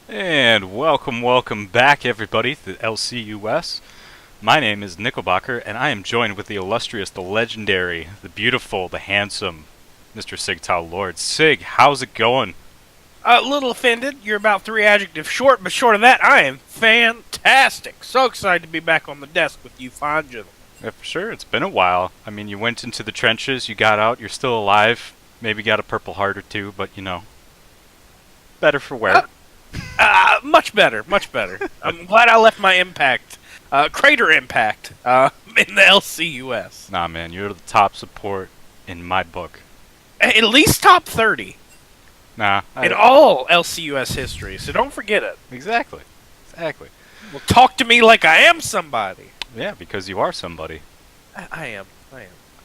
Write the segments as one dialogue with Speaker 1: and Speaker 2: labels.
Speaker 1: And welcome back, everybody, to LCUS. My name is Nickelbacher, and I am joined with the illustrious, the legendary, the beautiful, the handsome Mr. Sigtal Lord. Sig, how's it going?
Speaker 2: A little offended. You're about 3 adjectives short, but short of that, I am fantastic. So excited to be back on the desk with you fine gentlemen.
Speaker 1: Yeah, for sure, it's been a while. I mean, you went into the trenches, you got out, you're still alive. Maybe got a Purple Heart or two, but better for wear.
Speaker 2: Much better, much better. I'm glad I left my impact, crater impact, in the LCUS.
Speaker 1: Nah, man, you're the top support in my book.
Speaker 2: At least top 30
Speaker 1: Nah,
Speaker 2: in all LCUS history, so don't forget it.
Speaker 1: Exactly.
Speaker 2: Well, talk to me like I am somebody.
Speaker 1: Yeah, because you are somebody.
Speaker 2: I am.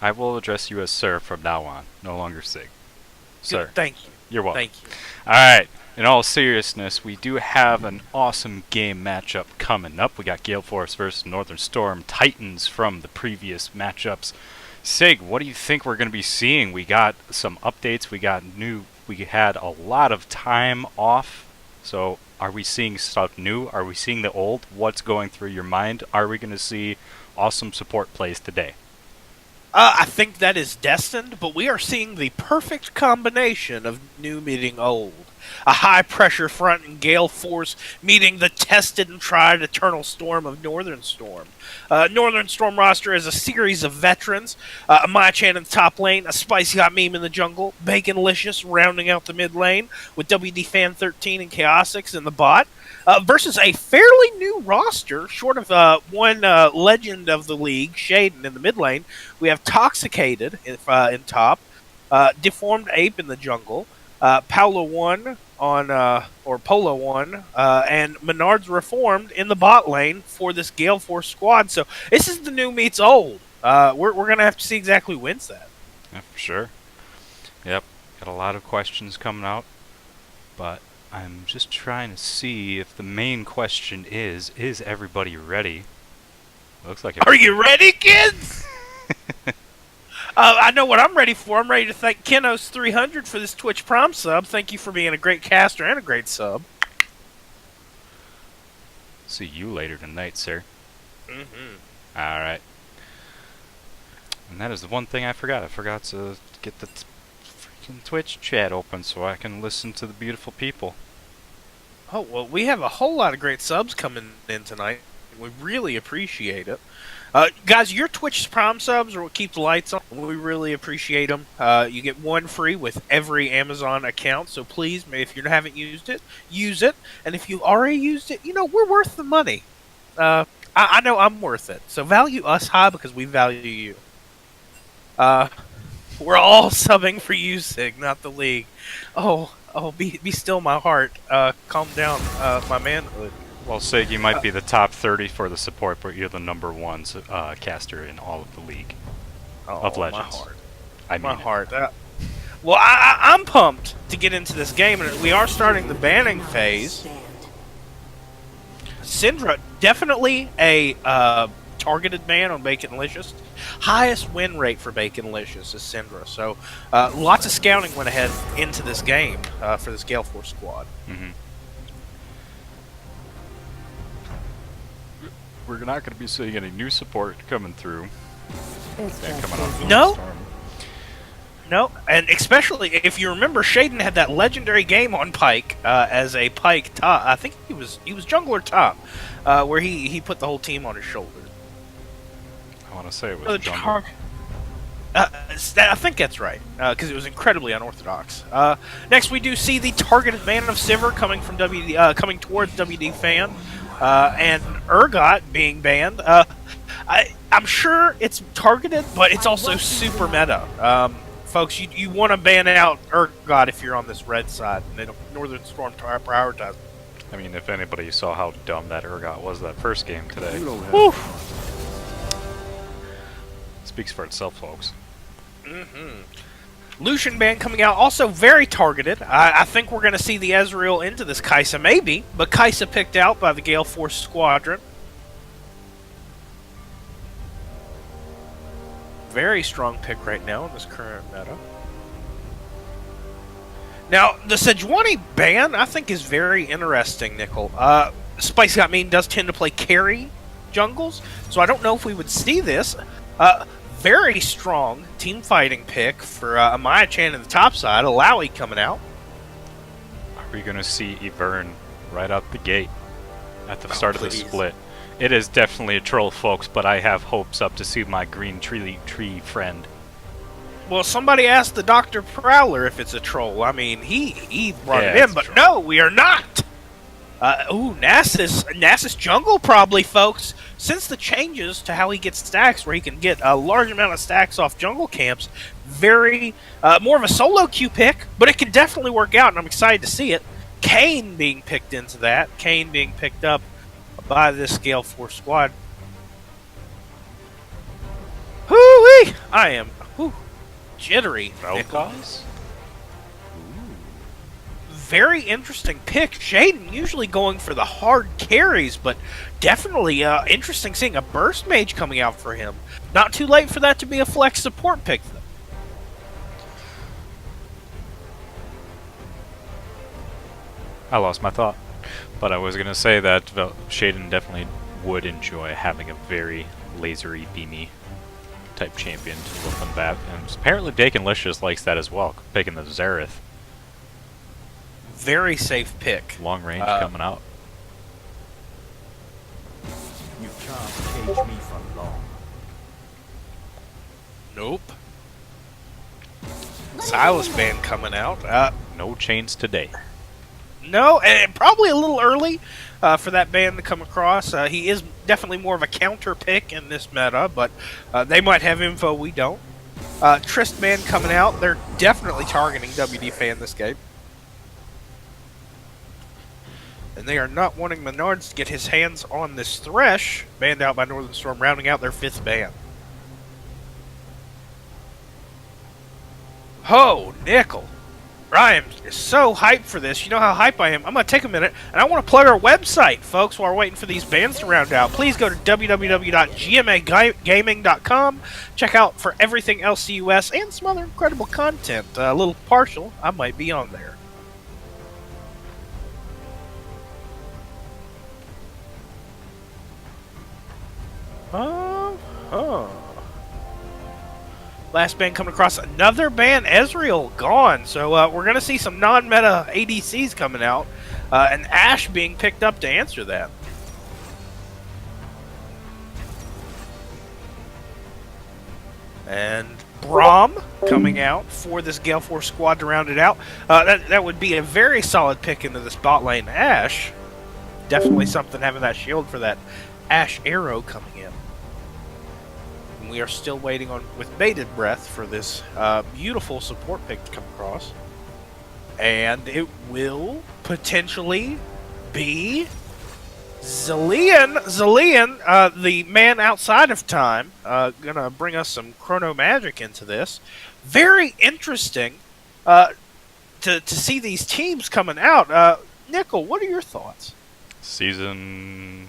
Speaker 1: I will address you as sir from now on, no longer Sig. Sir.
Speaker 2: Thank you.
Speaker 1: You're welcome.
Speaker 2: Thank you.
Speaker 1: Alright, in all seriousness, we do have an awesome game matchup coming up. We got Gale Force versus Northern Storm Titans from the previous matchups. Sig, what do you think we're going to be seeing? We got some updates, we had a lot of time off, so are we seeing stuff new? Are we seeing the old? What's going through your mind? Are we going to see awesome support plays today?
Speaker 2: I think that is destined, but we are seeing the perfect combination of new meeting old. A high-pressure front in Gale Force meeting the tested and tried Eternal Storm of Northern Storm. Northern Storm roster is a series of veterans. Machan in the top lane, a spicy hot meme in the jungle, Baconlicious rounding out the mid lane, with WD Fan 13 and Chaosix in the bot. Versus a fairly new roster, short of one legend of the league, Shaden, in the mid lane. We have Toxicated in top, Deformed Ape in the jungle, Paolo 1 or Polo 1, and Menard's Reformed in the bot lane for this Gale Force squad. So this is the new meets old. We're going to have to see exactly who wins that.
Speaker 1: Yeah, for sure. Yep, got a lot of questions coming out, but I'm just trying to see if the main question is everybody ready? Looks like
Speaker 2: Are you ready, kids? I know what I'm ready for. I'm ready to thank Kenos300 for this Twitch Prime sub. Thank you for being a great caster and a great sub.
Speaker 1: See you later tonight, sir.
Speaker 2: Mm-hmm.
Speaker 1: Alright. And that is the one thing I forgot. I forgot to get the freaking Twitch chat open so I can listen to the beautiful people.
Speaker 2: Oh, well, we have a whole lot of great subs coming in tonight. We really appreciate it. Guys, your Twitch Prime subs are what keep the lights on. We really appreciate them. You get one free with every Amazon account, so please, if you haven't used it, use it. And if you've already used it, we're worth the money. I know I'm worth it. So value us high because we value you. We're all subbing for you, Sig, not the league. Oh, be still, my heart. Calm down, my manhood.
Speaker 1: Well, Sig, you might be the top 30 for the support, but you're the number one caster in all of the league of Legends.
Speaker 2: My heart.
Speaker 1: My
Speaker 2: heart. Well, I'm pumped to get into this game, and we are starting the banning phase. Syndra, definitely a targeted ban on Baconlicious. Highest win rate for Baconlicious is Syndra. So lots of scouting went ahead into this game for this Gale Force squad.
Speaker 1: Mm-hmm. We're not going to be seeing any new support coming through.
Speaker 2: No, and especially if you remember, Shaden had that legendary game on Pyke as a Pyke top. I think he was jungler top, where he put the whole team on his shoulders.
Speaker 1: I want to say it was jungle.
Speaker 2: I think that's right, because it was incredibly unorthodox. Next, we do see the targeted ban of Sivir coming from coming towards WD Fan, and Urgot being banned. I'm sure it's targeted, but it's also super meta. Folks, you want to ban out Urgot if you're on this red side, and then Northern Storm prioritize.
Speaker 1: I mean, if anybody saw how dumb that Urgot was that first game today. Speaks for itself, folks.
Speaker 2: Lucian ban coming out, also very targeted. I think we're going to see the Ezreal into this Kai'Sa, maybe, but Kai'Sa picked out by the Gale Force squadron. Very strong pick right now in this current meta. Now, the Sejuani ban, I think, is very interesting, Nickel. Spicy Got Mean does tend to play carry jungles, so I don't know if we would see this. Very strong team fighting pick for Amaya Chan in the top side, Alawi coming out.
Speaker 1: Are we going to see Ivern right out the gate at the start of the
Speaker 2: Please.
Speaker 1: split? It is definitely a troll, folks, but I have hopes up to see my green tree friend.
Speaker 2: Well, somebody asked the Dr. Prowler if it's a troll. I mean, he brought
Speaker 1: Yeah,
Speaker 2: it in,
Speaker 1: it's a
Speaker 2: but
Speaker 1: troll.
Speaker 2: no, we are not. Nasus jungle probably, folks. Since the changes to how he gets stacks, where he can get a large amount of stacks off jungle camps, very more of a solo queue pick, but it can definitely work out, and I'm excited to see it. Kane being picked into that. Kane being picked up by this Gale Force squad. Hoo-wee! I am jittery.
Speaker 1: Vel'Koz?
Speaker 2: Very interesting pick. Shaden usually going for the hard carries, but definitely interesting seeing a burst mage coming out for him. Not too late for that to be a flex support pick, though.
Speaker 1: I lost my thought. But I was going to say that Shaden definitely would enjoy having a very lasery, beamy type champion to look on that. And apparently Dakinlicious likes that as well, picking the Xerath.
Speaker 2: Very safe pick.
Speaker 1: Long range coming out.
Speaker 3: You can't cage me for long.
Speaker 2: Nope. Silas band coming out.
Speaker 1: No chains today.
Speaker 2: No, and probably a little early for that band to come across. He is definitely more of a counter pick in this meta, but they might have info we don't. Trist band coming out. They're definitely targeting WD fan this game. And they are not wanting Menards to get his hands on this Thresh, banned out by Northern Storm, rounding out their 5th ban. Ho, Nickel. Ryan is so hyped for this. You know how hype I am. I'm going to take a minute, and I want to plug our website, folks, while we're waiting for these bands to round out. Please go to www.gmagaming.com. Check out for everything LCUS and some other incredible content. A little partial. I might be on there. Last ban coming across, another ban, Ezreal gone. So we're going to see some non-meta ADCs coming out, and Ashe being picked up to answer that. And Braum coming out for this Gale Force squad to round it out. That would be a very solid pick into this bot lane. Ashe, definitely something having that shield for that Ashe arrow coming in. And we are still waiting on with bated breath for this beautiful support pick to come across. And it will potentially be Zillion, the man outside of time, gonna bring us some chrono magic into this. Very interesting to see these teams coming out. Nickel, what are your thoughts?
Speaker 1: Season...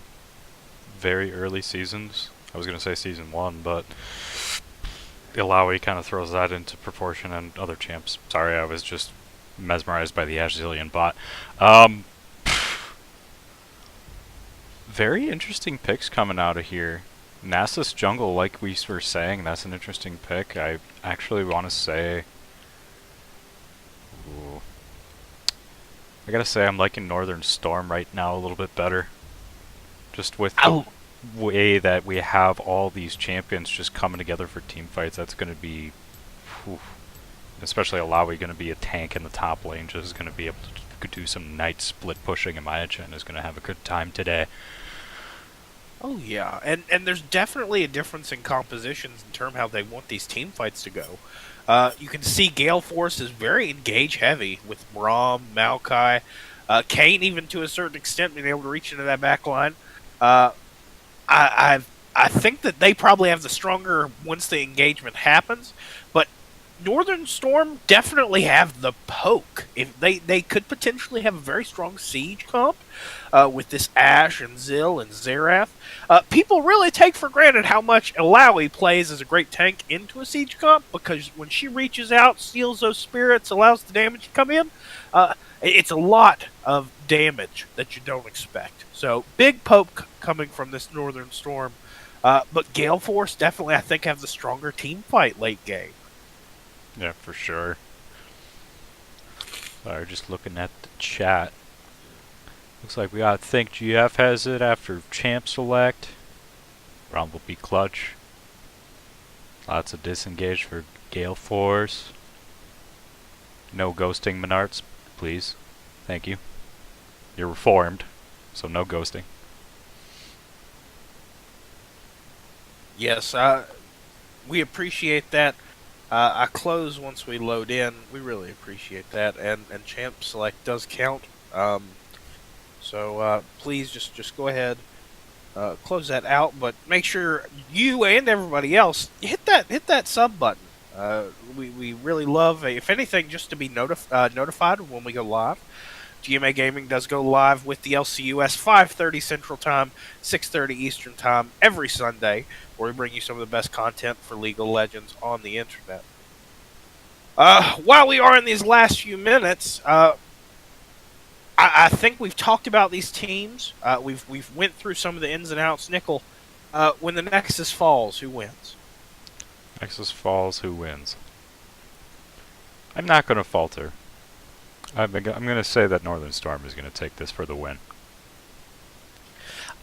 Speaker 1: very early seasons. I was going to say season 1, but Ilaoi kind of throws that into proportion, and other champs. Sorry, I was just mesmerized by the Ashe Zillion bot. Very interesting picks coming out of here. Nasus jungle, like we were saying, that's an interesting pick. I actually want to say... Ooh. I gotta say I'm liking Northern Storm right now a little bit better. Just with the way that we have all these champions just coming together for team fights, that's going to be... Whew, especially Alawi going to be a tank in the top lane, just going to be able to do some night split pushing, and Maya-Chen is going to have a good time today.
Speaker 2: Oh yeah, and there's definitely a difference in compositions in terms of how they want these team fights to go. You can see Gale Force is very engage heavy with Braum, Maokai, Kane even to a certain extent being able to reach into that back line. I think that they probably have the stronger once the engagement happens, but Northern Storm definitely have the poke. If they could potentially have a very strong siege comp with this Ash and Zill and Xerath. People really take for granted how much Alawi plays as a great tank into a siege comp because when she reaches out, steals those spirits, allows the damage to come in, it's a lot of damage that you don't expect. So big poke coming from this Northern Storm. But Gale Force definitely, I think, have the stronger team fight late game.
Speaker 1: Yeah, for sure. Sorry, just looking at the chat. Looks like we got Think GF has it after Champ Select. Round will be clutch. Lots of disengage for Gale Force. No ghosting Menards, please. Thank you. You're reformed, so no ghosting.
Speaker 2: Yes, we appreciate that. I close once we load in. We really appreciate that, and Champ Select does count. So please just go ahead, close that out. But make sure you and everybody else hit that sub button. We really love, if anything, just to be notified when we go live. GMA Gaming does go live with the LCUS 5:30 Central Time, 6:30 Eastern Time every Sunday, where we bring you some of the best content for League of Legends on the internet. While we are in these last few minutes, I think we've talked about these teams. We've went through some of the ins and outs. Nickel, when the Nexus falls, who wins?
Speaker 1: Nexus falls, who wins? I'm not going to falter. I'm going to say that Northern Storm is going to take this for the win.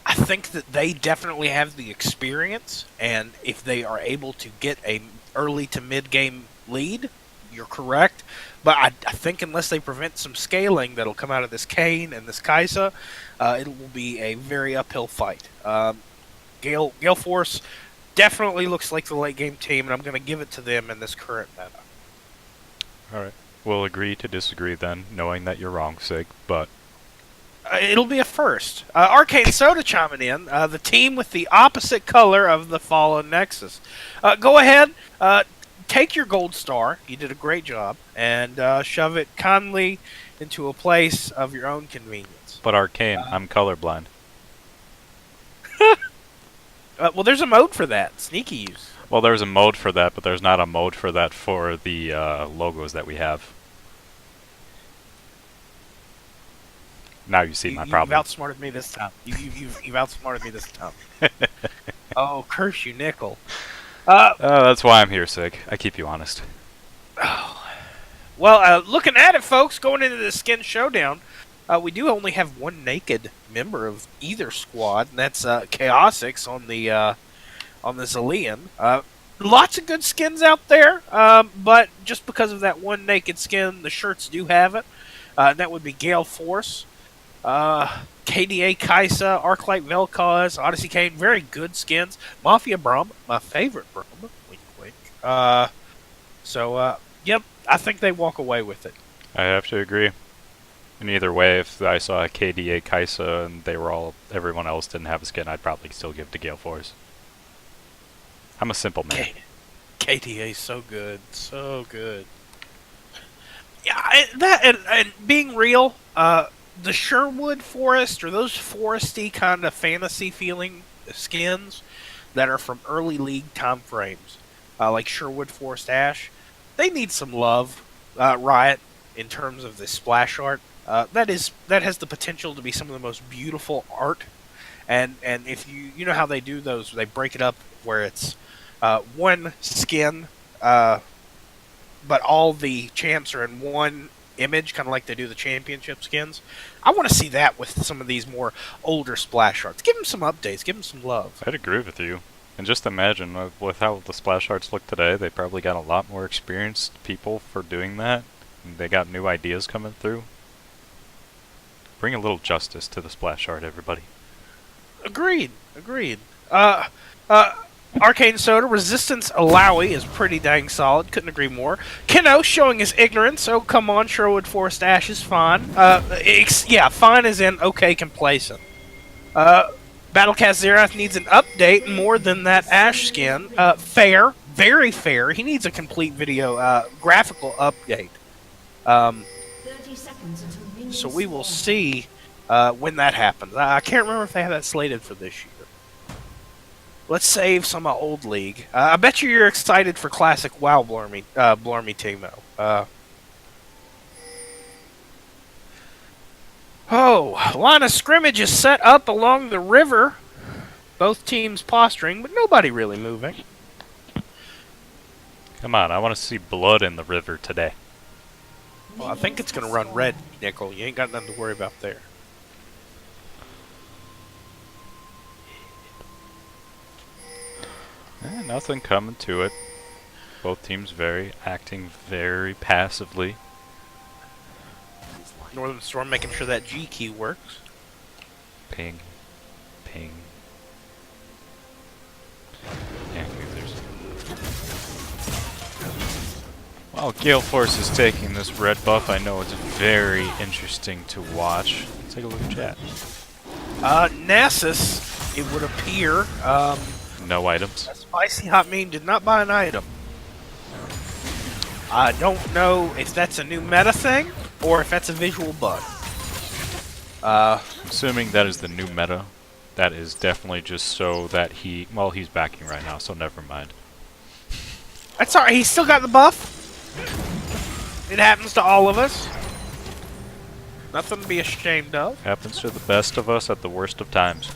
Speaker 2: I think that they definitely have the experience, and if they are able to get a early to mid-game lead, you're correct. But I think unless they prevent some scaling that'll come out of this Kane and this Kaisa, it will be a very uphill fight. Gale Force definitely looks like the late-game team, and I'm going to give it to them in this current meta.
Speaker 1: All right. We'll agree to disagree then, knowing that you're wrong, Sig, but...
Speaker 2: It'll be a first. Arcane Soda chiming in, the team with the opposite color of the fallen Nexus. Go ahead, take your gold star, you did a great job, and shove it kindly into a place of your own convenience.
Speaker 1: But Arcane, I'm colorblind.
Speaker 2: Well, there's a mode for that, sneaky use.
Speaker 1: Well, there's a mode for that, but there's not a mode for that for the logos that we have. Now you see my problem.
Speaker 2: You've outsmarted me this time. You've outsmarted me this time. Oh, curse you, Nickel.
Speaker 1: That's why I'm here, Sig. I keep you honest.
Speaker 2: Well, looking at it, folks, going into the Skin Showdown, we do only have one naked member of either squad, and that's Chaosix on the Zillion. Lots of good skins out there, but just because of that one naked skin, the shirts do have it. That would be Gale Force, KDA Kaisa, Arclight Vel'Koz, Odyssey Kane, very good skins. Mafia Brum, my favorite Brum, wink wink. Yep, I think they walk away with it.
Speaker 1: I have to agree. And either way, if I saw a KDA Kaisa and everyone else didn't have a skin, I'd probably still give it to Gale Force. I'm a simple man.
Speaker 2: KDA's so good, so good. Yeah, and being real, the Sherwood Forest, or those foresty kind of fantasy feeling skins that are from early league time frames, like Sherwood Forest Ash, they need some love, Riot, in terms of the splash art. That has the potential to be some of the most beautiful art, and if you know how they do those, they break it up where it's one skin, but all the champs are in one image, kind of like they do the championship skins. I want to see that with some of these more older splash arts. Give them some updates. Give them some love.
Speaker 1: I'd agree with you. And just imagine, with how the splash arts look today, they probably got a lot more experienced people for doing that. And they got new ideas coming through. Bring a little justice to the splash art, everybody.
Speaker 2: Agreed. Arcane Soda, Resistance Alawi is pretty dang solid. Couldn't agree more. Keno showing his ignorance. Oh, come on. Sherwood Forest Ash is fine. Fine as in okay, complacent. Battlecast Xerath needs an update more than that Ash skin. Fair, very fair. He needs a complete video graphical update.
Speaker 4: 30 seconds until minions
Speaker 2: So we will
Speaker 4: spawn.
Speaker 2: see when that happens. I can't remember if they have that slated for this year. Let's save some old League. I bet you're excited for classic WoW Blarmy Teemo. Line of scrimmage is set up along the river. Both teams posturing, but nobody really moving.
Speaker 1: Come on, I want to see blood in the river today.
Speaker 2: Well, I think it's going to run red, Nickel. You ain't got nothing to worry about there.
Speaker 1: Nothing coming to it. Both teams acting very passively.
Speaker 2: Northern Storm making sure that G key works.
Speaker 1: Ping. Ping. And there's... While Gale Force is taking this red buff, I know it's very interesting to watch. Let's take a look at chat.
Speaker 2: Nasus, it would appear,
Speaker 1: No items.
Speaker 2: that Spicy Hot Meme did not buy an item. I don't know if that's a new meta thing, or if that's a visual bug.
Speaker 1: Assuming that is the new meta, that is definitely just so that he... Well, he's backing right now, so never mind.
Speaker 2: That's alright, he's still got the buff. It happens to all of us. Nothing to be ashamed of.
Speaker 1: Happens to the best of us at the worst of times.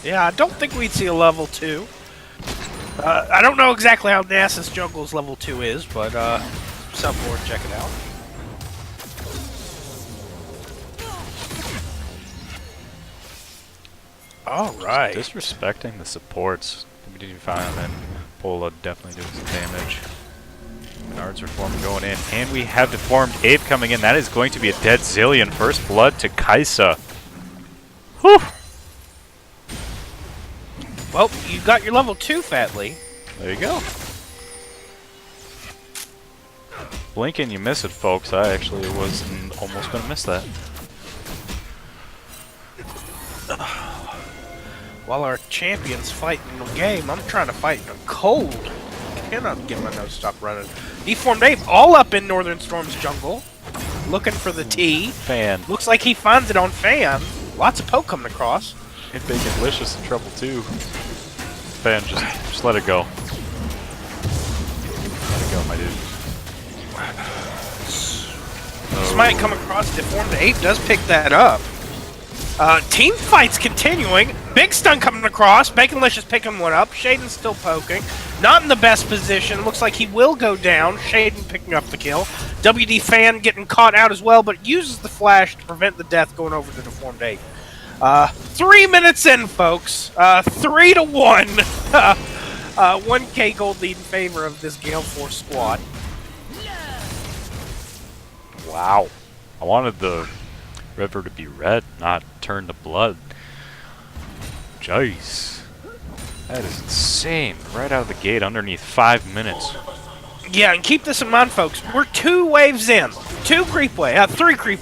Speaker 2: Yeah, I don't think we'd see a level 2. I don't know exactly how Nasus Jungle's level 2 is, but something worth checking out. Alright.
Speaker 1: Disrespecting the supports. WD5 and Pola definitely doing some damage. Nards Reform going in. And we have Deformed Ape coming in. That is going to be a dead Zillion. First blood to Kaisa. Whew!
Speaker 2: Well, you got your level 2, Fatley.
Speaker 1: There you go. Blink and you miss it, folks. I actually was almost going to miss that.
Speaker 2: While our champion's fighting the game, I'm trying to fight in the cold. Cannot get my nose stop running. Deformed Ape all up in Northern Storm's jungle. Looking for the T.
Speaker 1: Fan.
Speaker 2: Looks like he finds it on Fan. Lots of poke coming across.
Speaker 1: Hit Bacon Delicious in trouble too. Fan, just let it go. Let it go, my dude.
Speaker 2: Smite come across. Deformed Ape does pick that up. Team fights continuing. Big stun coming across. Baconlicious picking one up. Shaden's still poking. Not in the best position. Looks like he will go down. Shaden picking up the kill. WD Fan getting caught out as well, but uses the flash to prevent the death going over to Deformed Ape. 3 minutes in, folks. 3-1. 1K gold lead in favor of this Gale Force squad.
Speaker 1: Wow. I wanted the river to be red, not turn to blood. Jeez. That is insane. Right out of the gate underneath 5 minutes.
Speaker 2: Yeah, and keep this in mind, folks. We're 2 waves in. 3 creep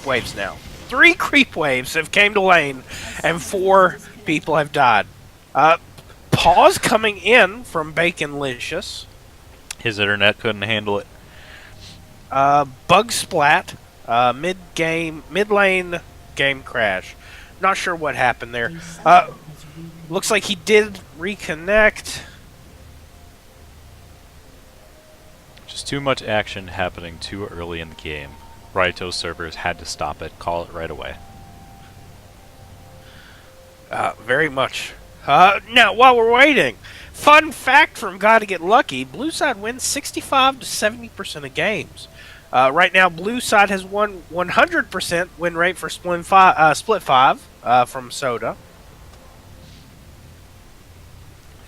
Speaker 2: waves now. 3 creep waves have came to lane, and 4 people have died. Pause coming in from Baconlicious.
Speaker 1: His internet couldn't handle it.
Speaker 2: Bug splat. Mid lane game crash. Not sure what happened there. Looks like he did reconnect.
Speaker 1: Just too much action happening too early in the game. Raito's servers had to stop it, call it right away.
Speaker 2: Very much. Now, while we're waiting, fun fact from Gotta Get Lucky, Blue Side wins 65 to 70% of games. Right now, Blue Side has won 100% win rate for Split 5 from Soda.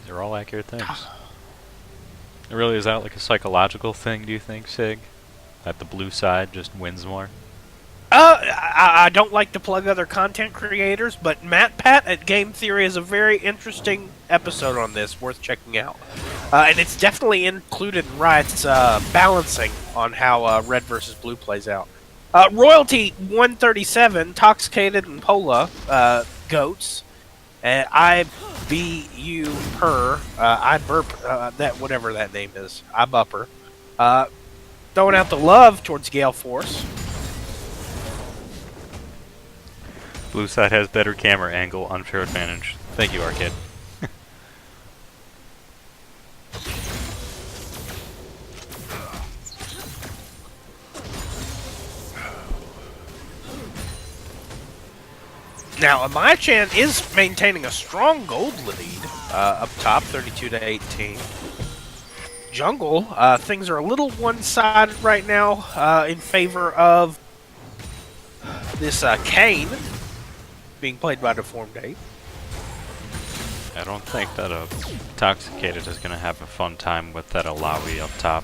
Speaker 1: These are all accurate things. It really is that like a psychological thing, do you think, Sig? That the blue side just wins more?
Speaker 2: I don't like to plug other content creators, but Matt Pat at Game Theory is a very interesting episode on this, worth checking out. And it's definitely included in Riot's balancing on how red versus blue plays out. Royalty 137, Toxicated and Pola, Goats. And I B U per I burp that whatever that name is. I bupper. Throwing out the love towards Gale Force.
Speaker 1: Blue side has better camera angle, unfair advantage. Thank you, Arcade.
Speaker 2: Now, Amaya-chan is maintaining a strong gold lead up top, 32 to 18. Jungle, things are a little one-sided right now in favor of this Kane being played by Deformed 8.
Speaker 1: I don't think that Intoxicated is going to have a fun time with that Alawi up top.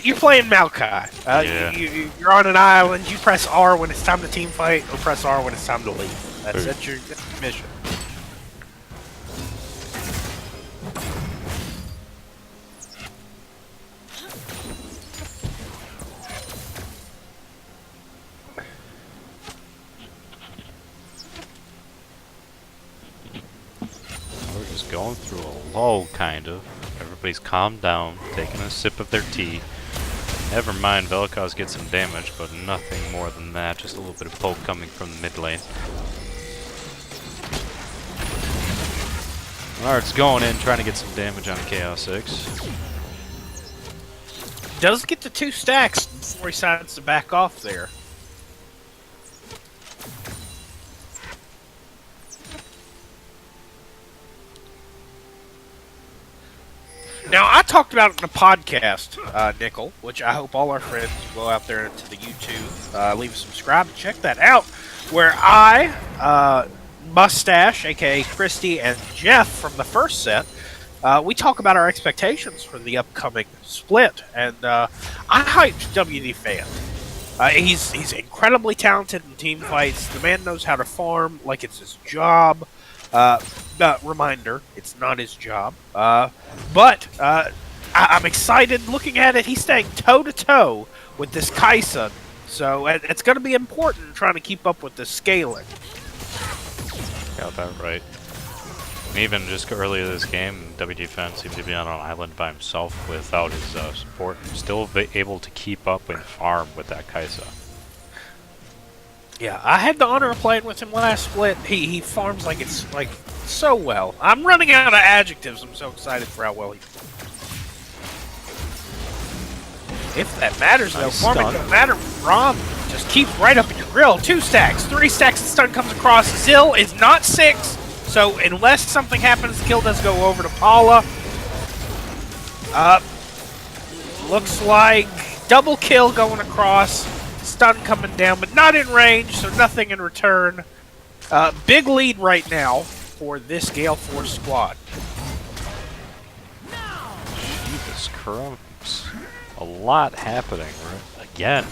Speaker 2: You're playing Maokai.
Speaker 1: Yeah.
Speaker 2: You're on an island. You press R when it's time to team fight, or press R when it's time to leave. That's your mission.
Speaker 1: We're just going through a lull, kind of. Everybody's calmed down, taking a sip of their tea. Never mind, Velikos gets some damage, but nothing more than that. Just a little bit of poke coming from the mid lane. Lard's going in, trying to get some damage on Chaos 6.
Speaker 2: Does get the 2 stacks before he decides to back off there. Now, I talked about it in a podcast, Nickel, which I hope all our friends go out there into the YouTube, leave a subscribe and check that out, where I, Mustache, aka Christy, and Jeff from the first set, we talk about our expectations for the upcoming split, and I hyped WD Fan. He's incredibly talented in team fights. The man knows how to farm like it's his job. Reminder, it's not his job. But I'm excited looking at it. He's staying toe-to-toe with this Kaisa. So it's going to be important trying to keep up with the scaling.
Speaker 1: Got that right. And even just earlier this game, WD Fan seemed to be on an island by himself without his support. Still able to keep up and farm with that Kaisa.
Speaker 2: Yeah, I had the honor of playing with him last split. He farms like it's like so well. I'm running out of adjectives. I'm so excited for how well he. If that matters, though,
Speaker 1: Nice
Speaker 2: farming
Speaker 1: stun.
Speaker 2: don't matter. Rom just keeps right up in your grill. 2 stacks, 3 stacks. The stun comes across. Zill is not 6, so unless something happens, the kill does go over to Paula. Looks like double kill going across. Stun coming down, but not in range, so nothing in return. Big lead right now for this Gale Force squad.
Speaker 1: Jesus Christ. A lot happening again.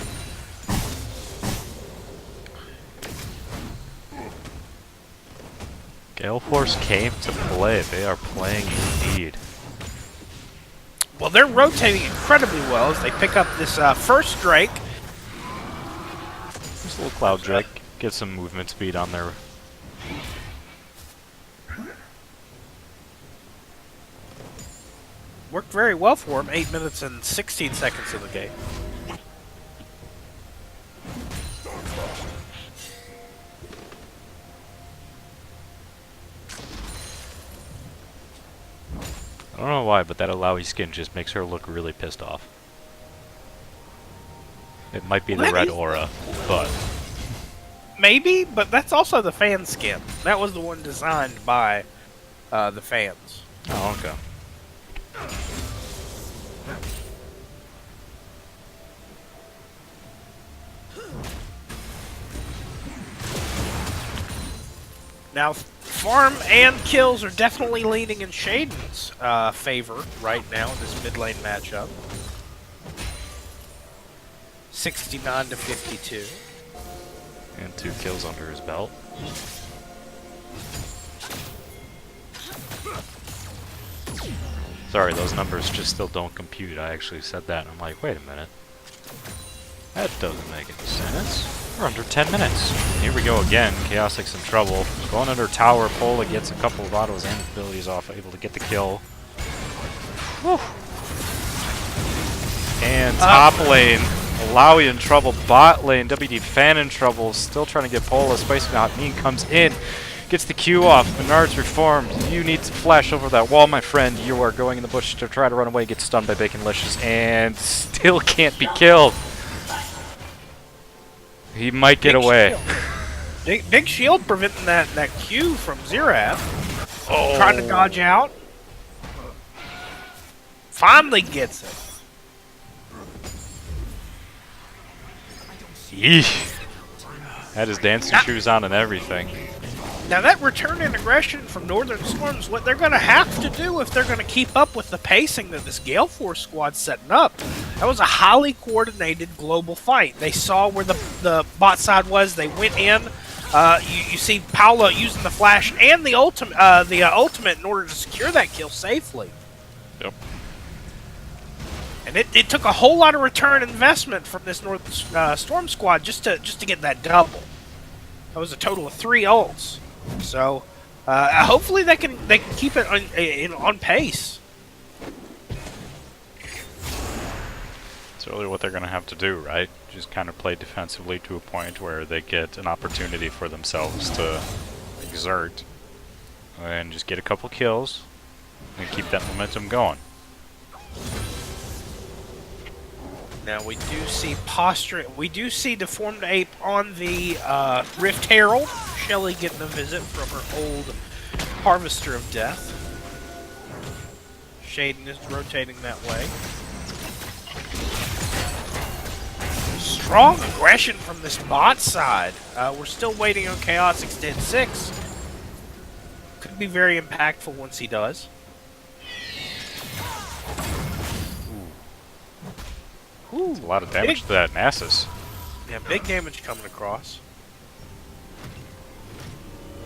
Speaker 1: Gale Force came to play. They are playing indeed.
Speaker 2: Well, they're rotating incredibly well as they pick up this first Drake.
Speaker 1: Just a little Cloud Drake. Get some movement speed on there.
Speaker 2: Worked very well for him. 8 minutes and 16 seconds in the game.
Speaker 1: I don't know why, but that Alawi skin just makes her look really pissed off. It might be the
Speaker 2: That
Speaker 1: red
Speaker 2: is-
Speaker 1: aura, but
Speaker 2: Maybe, but that's also the fan skin. That was the one designed by the fans.
Speaker 1: oh, okay.
Speaker 2: Now, farm and kills are definitely leaning in Shaden's favor right now in this mid lane matchup. 69 to 52.
Speaker 1: And 2 kills under his belt. Sorry, those numbers just still don't compute. I actually said that and I'm like, wait a minute. That doesn't make any sense. We're under 10 minutes. Here we go again. Chaosic's in trouble. Going under tower. Pola gets a couple of autos and abilities off, able to get the kill. Whew. And top lane, Malawi in trouble. Bot lane, WD Fan in trouble. Still trying to get Pola. Spicy Hot Mean comes in. Gets the Q off. Menard's reformed. You need to flash over that wall, my friend. You are going in the bush to try to run away. Get stunned by Baconlicious and still can't be killed. He might get away.
Speaker 2: Big shield preventing that Q from Zerath. Oh. Trying to dodge out. Finally gets it.
Speaker 1: Yeesh. Had his dancing shoes on and everything.
Speaker 2: Now that return in aggression from Northern Storm's what they're going to have to do if they're going to keep up with the pacing that this Gale Force squad's setting up. That was a highly coordinated global fight. They saw where the bot side was. They went in. You see Paula using the flash and the ultimate in order to secure that kill safely.
Speaker 1: Yep.
Speaker 2: And it took a whole lot of return investment from this Northern Storm squad just to get that double. That was a total of 3 ults. So hopefully they can keep it on pace.
Speaker 1: It's really what they're going to have to do, right? Just kind of play defensively to a point where they get an opportunity for themselves to exert and just get a couple kills and keep that momentum going.
Speaker 2: Now we do see posture. We do see Deformed Ape on the Rift Herald. Shelly getting a visit from her old Harvester of Death. Shaden is rotating that way. Strong aggression from this bot side. We're still waiting on Chaosic's Dead 6. Could be very impactful once he does.
Speaker 1: Ooh, a lot of damage to that Nasus.
Speaker 2: Yeah, big damage coming across.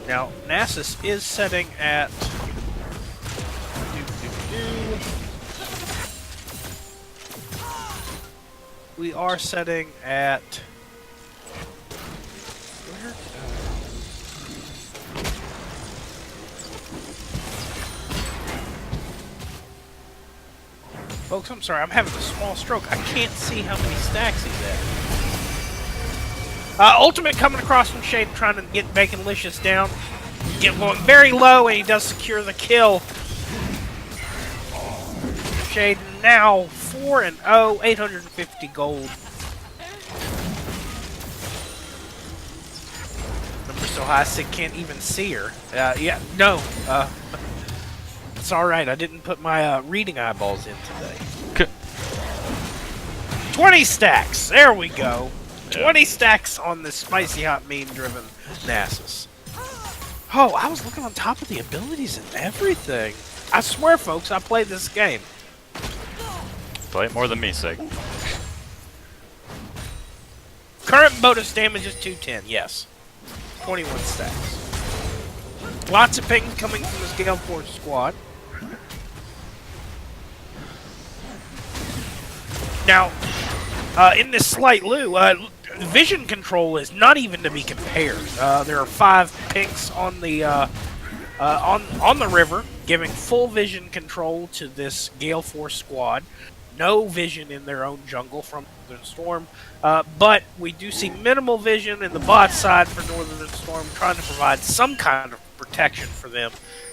Speaker 2: Now, Nasus is setting at... We are setting at... Folks, I'm sorry, I'm having a small stroke. I can't see how many stacks he's at. Ultimate coming across from Shade, trying to get Baconlicious down. Get going very low, and he does secure the kill. Shade now 4-0, 850 gold. Number so high, Sig can't even see her. Yeah, no. It's alright, I didn't put my reading eyeballs in today. 20 stacks! There we go! 20 stacks on this spicy hot meme driven Nasus. Oh, I was looking on top of the abilities and everything. I swear, folks, I played this game.
Speaker 1: Play it more than me, Sig.
Speaker 2: Current bonus damage is 210, yes. 21 stacks. Lots of ping coming from this Gale Force squad. Now, in this slight loo, vision control is not even to be compared. There are 5 pinks on the on the river, giving full vision control to this Gale Force squad. No vision in their own jungle from Northern Storm, but we do see minimal vision in the bot side for Northern Storm, trying to provide some kind of protection for them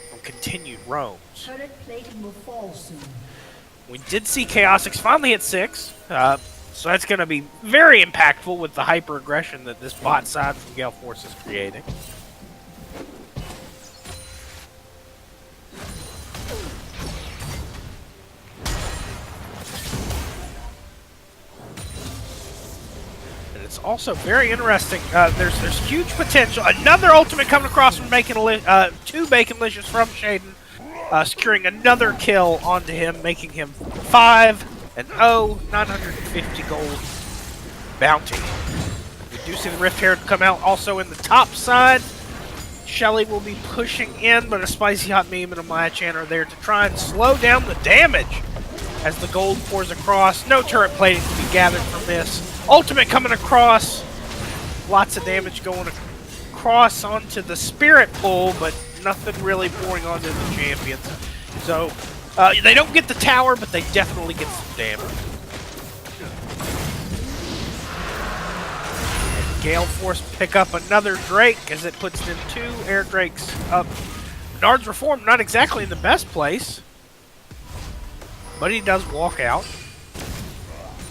Speaker 2: from continued roams.
Speaker 4: Turret plating will fall soon.
Speaker 2: We did see Chaosix finally hit 6, so that's going to be very impactful with the hyper-aggression that this bot side from Gale Force is creating. And it's also very interesting. There's huge potential. Another ultimate coming across from two Baconlicious from Shaden. Securing another kill onto him, making him 5-0, 950 gold bounty. We do see the Rift Herald come out also in the top side. Shelly will be pushing in, but a Spicy Hot Meme and a Maya-Chan are there to try and slow down the damage as the gold pours across. No turret plating to be gathered from this. Ultimate coming across. Lots of damage going across onto the Spirit Pool, but nothing really pouring onto the champions. So, they don't get the tower, but they definitely get some damage. And Gale Force pick up another Drake as it puts in 2 Air Drakes up. Nard's Reform not exactly in the best place, but he does walk out.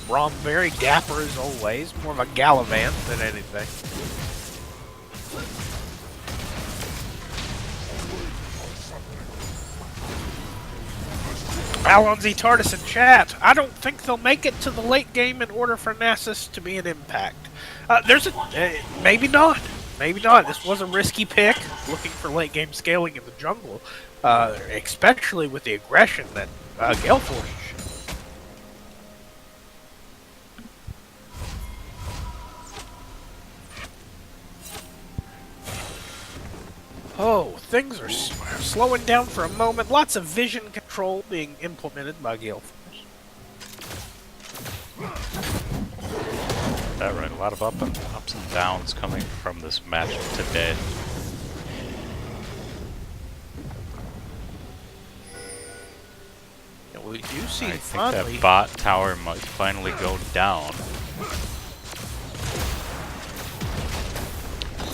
Speaker 2: Braum very dapper as always, more of a Gallivant than anything. Alonzi Tardis in chat. I don't think they'll make it to the late game in order for Nasus to be an impact. Maybe not. Maybe not. This was a risky pick, looking for late game scaling in the jungle, especially with the aggression that Gale Force showed. Oh, things are slowing down for a moment. Lots of vision control being implemented by Gale Force.
Speaker 1: That right, a lot of ups and downs coming from this match today.
Speaker 2: And we do see
Speaker 1: I think
Speaker 2: finally
Speaker 1: that bot tower might finally go down.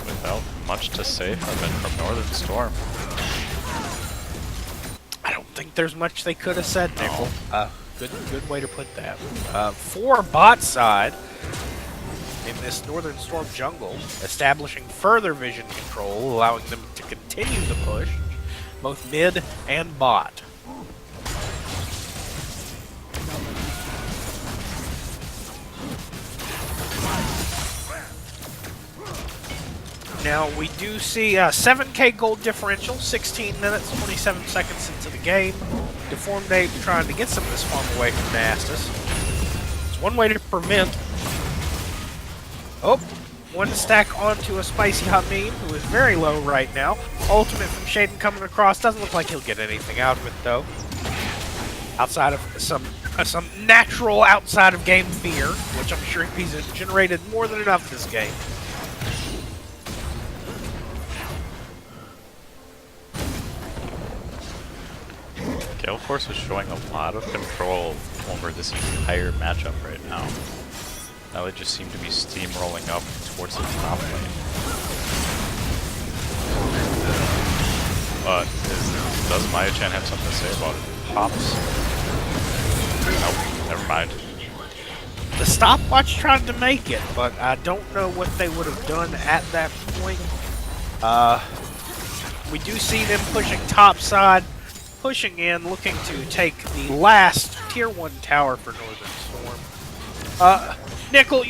Speaker 1: Without much to say from it from Northern Storm.
Speaker 2: I don't think there's much they could have said,
Speaker 1: No.
Speaker 2: Nickel. Good way to put that. For bot side in this Northern Storm jungle, establishing further vision control, allowing them to continue the push, both mid and bot. Now, we do see a 7k gold differential, 16 minutes, 27 seconds into the game. Deformed Ape trying to get some of this farm away from Nastus. It's one way to prevent. Oh, one stack onto a Spicy Hot Meme, who is very low right now. Ultimate from Shaden coming across. Doesn't look like he'll get anything out of it, though. Outside of some natural outside of game fear, which I'm sure he's generated more than enough this game.
Speaker 1: Gale Force is showing a lot of control over this entire matchup right now. Now they just seem to be steamrolling up towards the top lane. But does Maya-chan have something to say about pops? Nope, never mind.
Speaker 2: The stopwatch tried to make it, but I don't know what they would have done at that point. We do see them pushing top side, pushing in, looking to take the last tier 1 tower for Northern Storm. Nickel,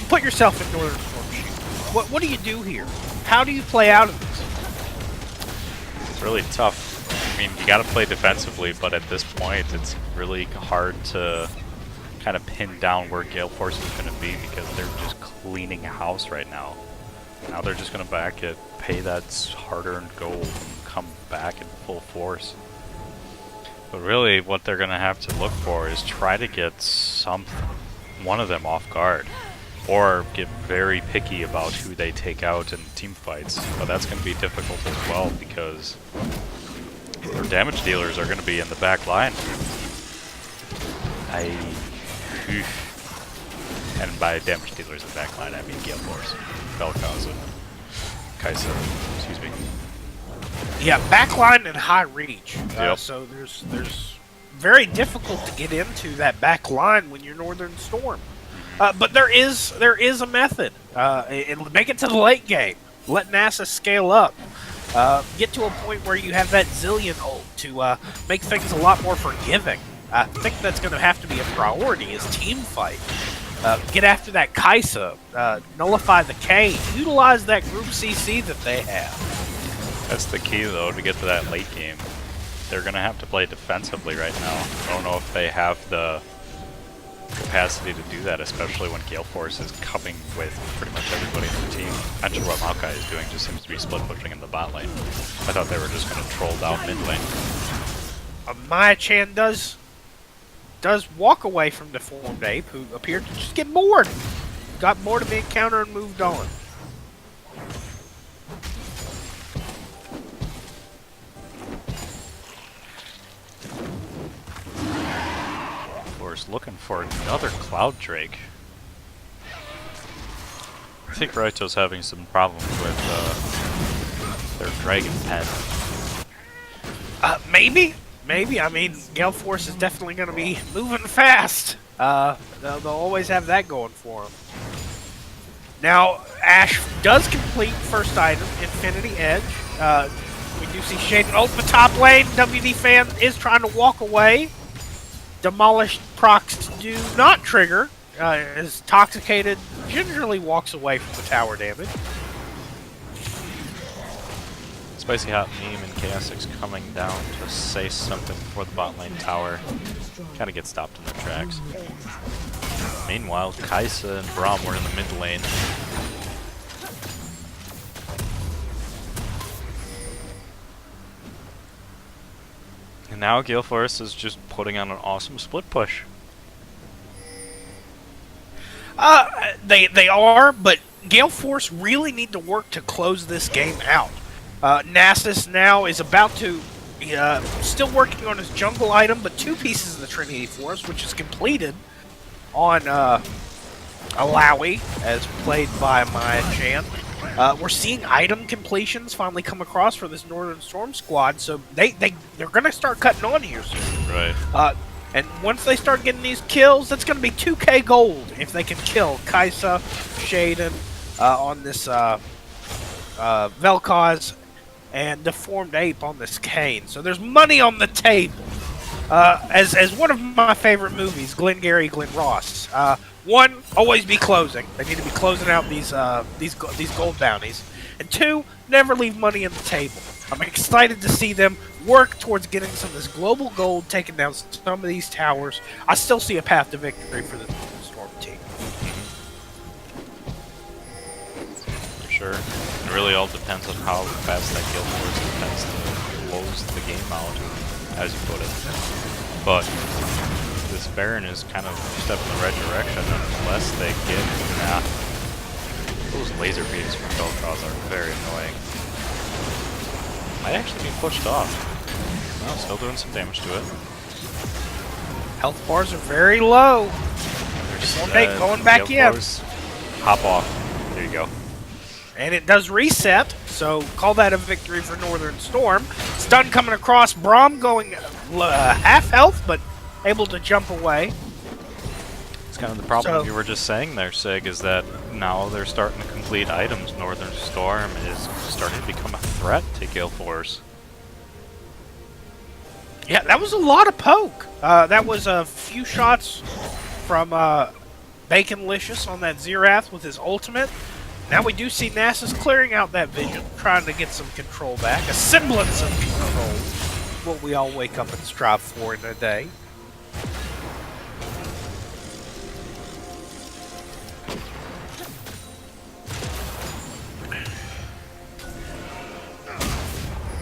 Speaker 2: put yourself in Northern Storm shoes. What do you do here? How do you play out of this?
Speaker 1: It's really tough. I mean, you gotta play defensively, but at this point, it's really hard to kind of pin down where Gale Force is gonna be because they're just cleaning house right now. Now they're just gonna pay that hard-earned gold and come back in full force. But really, what they're gonna have to look for is try to get one of them off guard, or get very picky about who they take out in team fights. But that's gonna be difficult as well because their damage dealers are gonna be in the back line. And by damage dealers in the back line, I mean Gale Force, Vel'Koz, and Kaisa. Excuse me.
Speaker 2: Yeah, backline and high reach.
Speaker 1: Yep.
Speaker 2: So there's very difficult to get into that back line when you're Northern Storm. But there is a method. And make it to the late game. Let NASA scale up. Get to a point where you have that Zillion ult to make things a lot more forgiving. I think that's going to have to be a priority is team fight. Get after that Kaisa. Nullify the K. Utilize that group CC that they have.
Speaker 1: That's the key, though, to get to that late game. They're going to have to play defensively right now. I don't know if they have the capacity to do that, especially when Gale Force is coming with pretty much everybody in their team. Not sure what Maokai is doing, just seems to be split pushing in the bot lane. I thought they were just going to troll down mid lane.
Speaker 2: Maya-chan does walk away from Deformed Ape, who appeared to just get bored. Got bored of being counter and moved on.
Speaker 1: Force looking for another Cloud Drake. I think Raito's having some problems with their Dragon Pen.
Speaker 2: Maybe. I mean, Gale Force is definitely going to be moving fast. They'll always have that going for them. Now, Ash does complete first item, Infinity Edge. We do see Shaden ult the top lane. WD fan is trying to walk away. Demolished procs do not trigger, as Toxicated gingerly walks away from the tower damage.
Speaker 1: Spicy Hot Meme and Chaosix coming down to say something before the bot lane tower. Kind of get stopped in their tracks. Meanwhile, Kaisa and Braum were in the mid lane. And now Gale Force is just putting on an awesome split push.
Speaker 2: They are, but Gale Force really need to work to close this game out. Nasus now is about to, still working on his jungle item, but 2 pieces of the Trinity Force, which is completed on Alawi, as played by Maya Chan. We're seeing item completions finally come across for this Northern Storm squad, so they're going to start cutting on here soon.
Speaker 1: Right.
Speaker 2: And once they start getting these kills, that's going to be 2k gold if they can kill Kaisa, Shaden on this Vel'Koz, and Deformed Ape on this Kane. So there's money on the table. As one of my favorite movies, Glengarry Glen Ross. One, always be closing. They need to be closing out these gold bounties. And 2, never leave money on the table. I'm excited to see them work towards getting some of this global gold, taking down some of these towers. I still see a path to victory for the Storm team.
Speaker 1: For sure. It really all depends on how fast that Gale Force tends to close the game out, as you put it. But this Baron is kind of a step in the right direction unless they get those laser beams from Vel'Koz are very annoying. Might actually be pushed off. Well, still doing some damage to it.
Speaker 2: Health bars are very low. Deformed going back
Speaker 1: Gale
Speaker 2: in.
Speaker 1: Force, hop off. There you go.
Speaker 2: And it does reset, so call that a victory for Northern Storm. Stun coming across, Braum going half health, but able to jump away.
Speaker 1: It's kind of the problem
Speaker 2: So-
Speaker 1: you were just saying there, Sig, is that now they're starting to complete items. Northern Storm is starting to become a threat to Gale Force.
Speaker 2: Yeah, that was a lot of poke. That was a few shots from Baconlicious on that Xerath with his ultimate. Now we do see Nasus clearing out that vision, trying to get some control back. A semblance of control. What we all wake up and strive for in a day.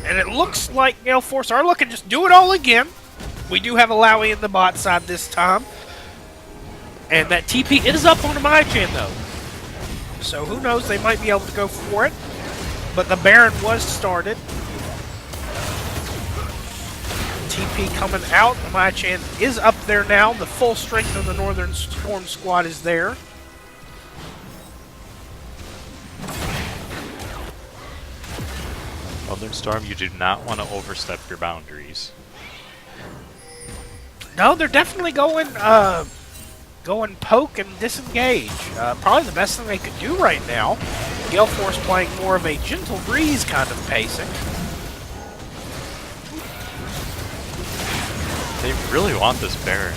Speaker 2: And it looks like Gale Force are looking to just do it all again. We do have Alawi in the bot side this time. And that TP is up on the Mai-Chan though. So who knows, they might be able to go for it. But the Baron was started. TP coming out. The Mai-Chan is up there now. The full strength of the Northern Storm squad is there.
Speaker 1: Northern Storm, you do not want to overstep your boundaries.
Speaker 2: No, they're definitely going poke and disengage. Probably the best thing they could do right now. Gale Force playing more of a gentle breeze kind of pacing.
Speaker 1: They really want this Baron.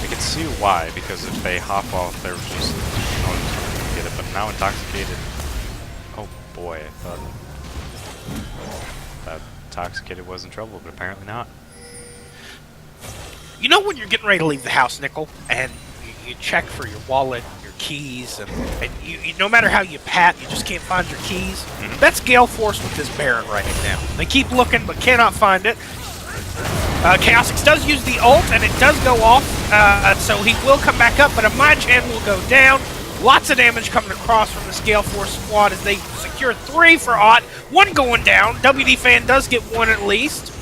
Speaker 1: I can see why, because if they hop off, they're just going to get it. But now Intoxicated. Oh boy, I thought that Intoxicated was in trouble, but apparently not.
Speaker 2: You know when you're getting ready to leave the house, Nickel, and you check for your wallet, your keys, and you no matter how you pat, you just can't find your keys?
Speaker 1: Mm-hmm.
Speaker 2: That's Gale Force with this Baron right now. They keep looking, but cannot find it. Chaosix does use the ult, and it does go off, so he will come back up, but a Mai-Chan will go down. Lots of damage coming across from this Gale Force squad as they secure 3 for Ott. 1 going down. WD Fan does get 1 at least.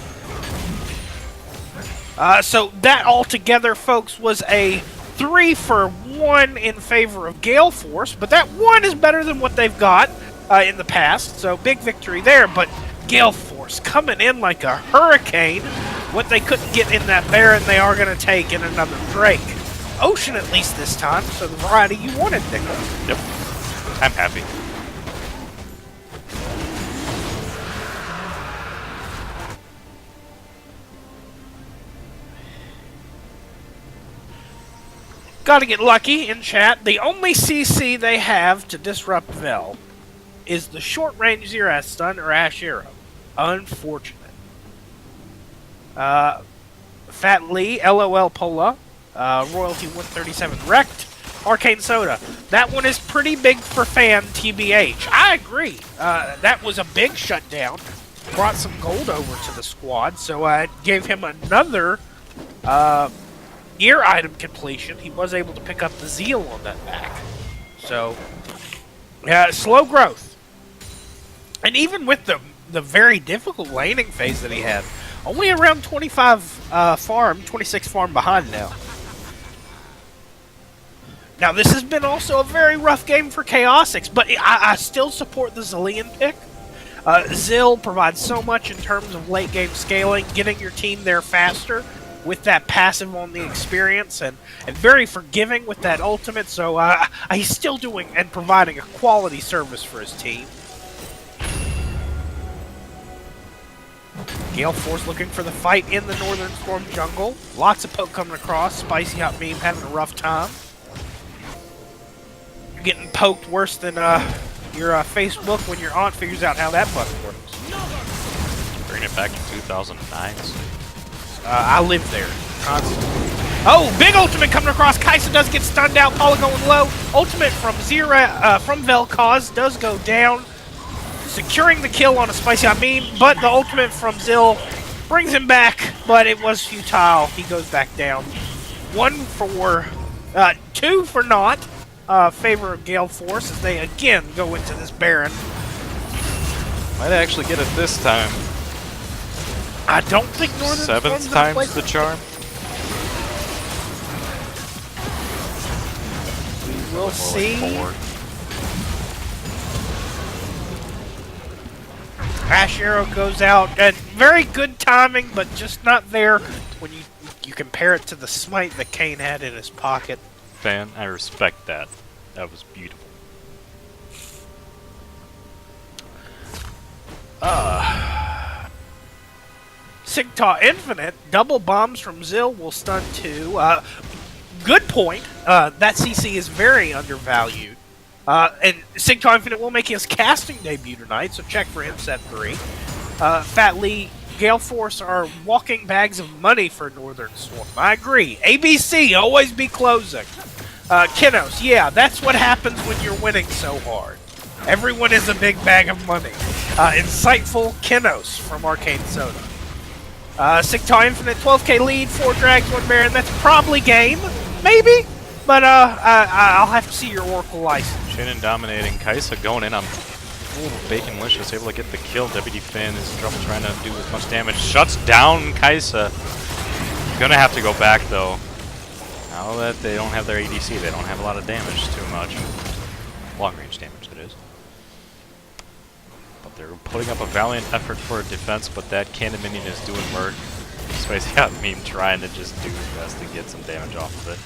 Speaker 2: So that altogether, folks, was a 3-for-1 in favor of Gale Force, but that one is better than what they've got in the past, so big victory there. But Gale Force coming in like a hurricane. What they couldn't get in that Baron, they are going to take in another Drake. Ocean at least this time, so the variety you wanted, Nico.
Speaker 1: Yep. I'm happy.
Speaker 2: Gotta get lucky in chat. The only CC they have to disrupt Vel is the short-range Zero Stun or Ash Arrow. Unfortunate. Fat Lee, LOL Pola, Royalty 137 Wrecked, Arcane Soda. That one is pretty big for fan, TBH. I agree. That was a big shutdown. Brought some gold over to the squad, so I gave him another gear item completion. He was able to pick up the Zeal on that back. So, slow growth. And even with the very difficult laning phase that he had, only around 25 farm, 26 farm behind now. Now, this has been also a very rough game for Chaotix, but I still support the Zillion pick. Zill provides so much in terms of late game scaling, getting your team there faster with that passive on the experience, and very forgiving with that ultimate, so he's still doing and providing a quality service for his team. Gale Force looking for the fight in the Northern Storm jungle. Lots of poke coming across. Spicy Hot Meme having a rough time. You're getting poked worse than your Facebook when your aunt figures out how that button works.
Speaker 1: Bring it back to 2009.
Speaker 2: I live there constantly. Oh, big ultimate coming across. Kaisa does get stunned out. Paula going low. Ultimate from from Vel'Koz does go down, securing the kill on a Spicy Hot Meme, but the ultimate from Zill brings him back, but it was futile. He goes back down. 2 for naught. Favor of Gale Force as they again go into this Baron.
Speaker 1: Might actually get it this time.
Speaker 2: I don't think Northern Storm's
Speaker 1: 7th
Speaker 2: gonna play
Speaker 1: time's the charm.
Speaker 2: We'll see. Ash Arrow goes out, and very good timing, but just not there when you compare it to the smite that Kane had in his pocket.
Speaker 1: Fan, I respect that. That was beautiful.
Speaker 2: Sigta Infinite, double bombs from Zill will stun 2. Good point. That CC is very undervalued. And Sigta Infinite will make his casting debut tonight, so check for him set 3. Fat Lee, Gale Force are walking bags of money for Northern Storm. I agree. ABC, always be closing. Kinos, yeah, that's what happens when you're winning so hard. Everyone is a big bag of money. Insightful Kinos from Arcane Soda. Sigta Infinite, 12k lead, 4 drags, 1 Baron. That's probably game, maybe? But I'll have to see your Oracle license.
Speaker 1: Shannon dominating. Kaisa going in on Baconlicious, able to get the kill. Deputy Finn is in trouble trying to do as much damage. Shuts down Kaisa. Gonna have to go back though. Now that they don't have their ADC, they don't have a lot of damage too much. Long range damage, that is. But they're putting up a valiant effort for defense, but that cannon minion is doing work. Spicy Hot Meme trying to just do his best to get some damage off of it.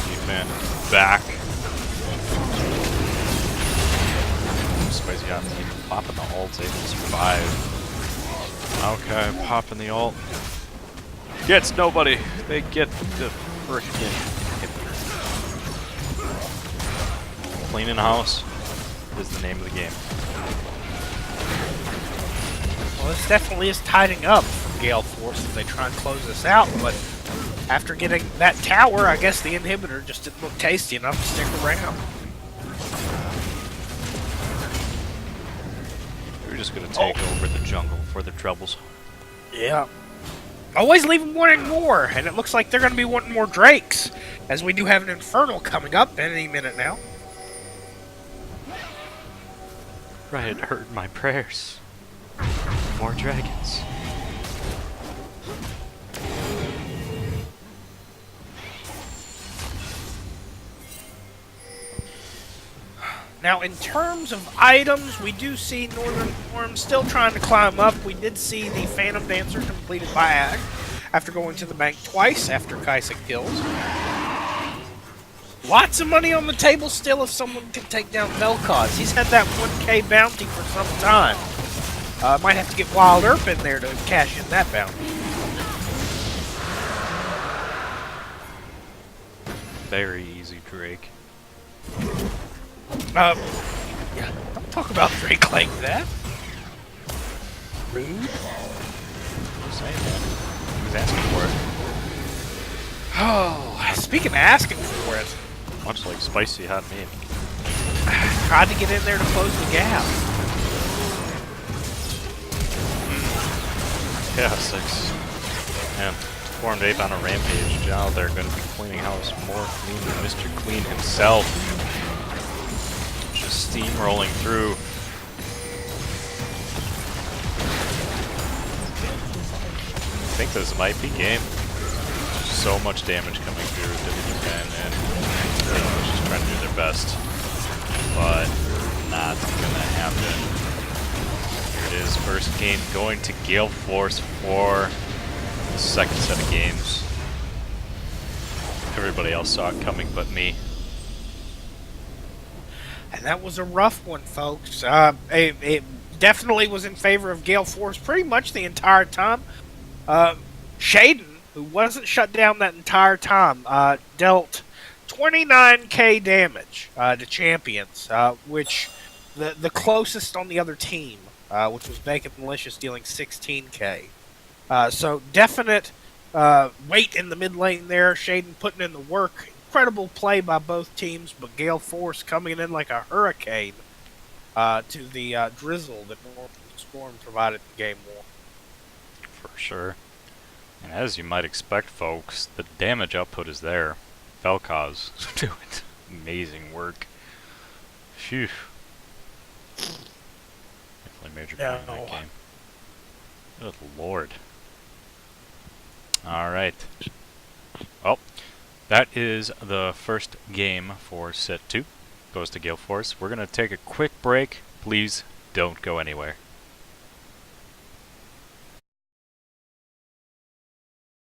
Speaker 1: Defend back. Spicy Hot Meme popping the ult, able to survive. Okay, popping the ult. Gets nobody. They get the frickin' inhibitor. Cleaning house is the name of the game.
Speaker 2: Well, this definitely is tidying up from Gale Force as they try and close this out, but after getting that tower, I guess the inhibitor just didn't look tasty enough to stick around.
Speaker 1: We're just gonna take over the jungle for their troubles.
Speaker 2: Yeah. Always leave them wanting more, and it looks like they're going to be wanting more Drakes, as we do have an Infernal coming up any minute now.
Speaker 1: Right, it heard my prayers. More dragons.
Speaker 2: Now, in terms of items, we do see Northern Storm still trying to climb up. We did see the Phantom Dancer completed by Ag after going to the bank twice after Kaisa kills. Lots of money on the table still if someone can take down Vel'Koz. He's had that 1k bounty for some time. Might have to get Wild Earp in there to cash in that bounty.
Speaker 1: Very easy, Drake.
Speaker 2: Yeah, don't talk about Drake like that. Rude.
Speaker 1: I'm saying that. He's asking for it.
Speaker 2: Oh, speaking of asking for it,
Speaker 1: Much like spicy hot meat.
Speaker 2: tried to get in there to close the gap.
Speaker 1: Yeah, 6. And formed ape on a rampage. Now they're going to be cleaning house more clean than Mr. Clean himself. Just steamrolling through. I think this might be game. So much damage coming through WPN, and everyone's just trying to do their best. But not gonna happen. Here it is, first game going to Gale Force for the second set of games. Everybody else saw it coming but me.
Speaker 2: And that was a rough one, folks. It definitely was in favor of Gale Force pretty much the entire time. Shaden, who wasn't shut down that entire time, dealt 29k damage to champions, which the closest on the other team, which was Bacon Malicious, dealing 16k. So definite weight in the mid lane there. Shaden putting in the work. Incredible play by both teams, but Gale Force coming in like a hurricane to the drizzle that Northern Storm provided in Game 1.
Speaker 1: For sure. And as you might expect, folks, the damage output is there. Vel'Koz doing amazing work. Phew. Definitely major point in that game. Good lord. Alright. Well, that is the first game for set 2. Goes to Gale Force. We're going to take a quick break. Please don't go anywhere.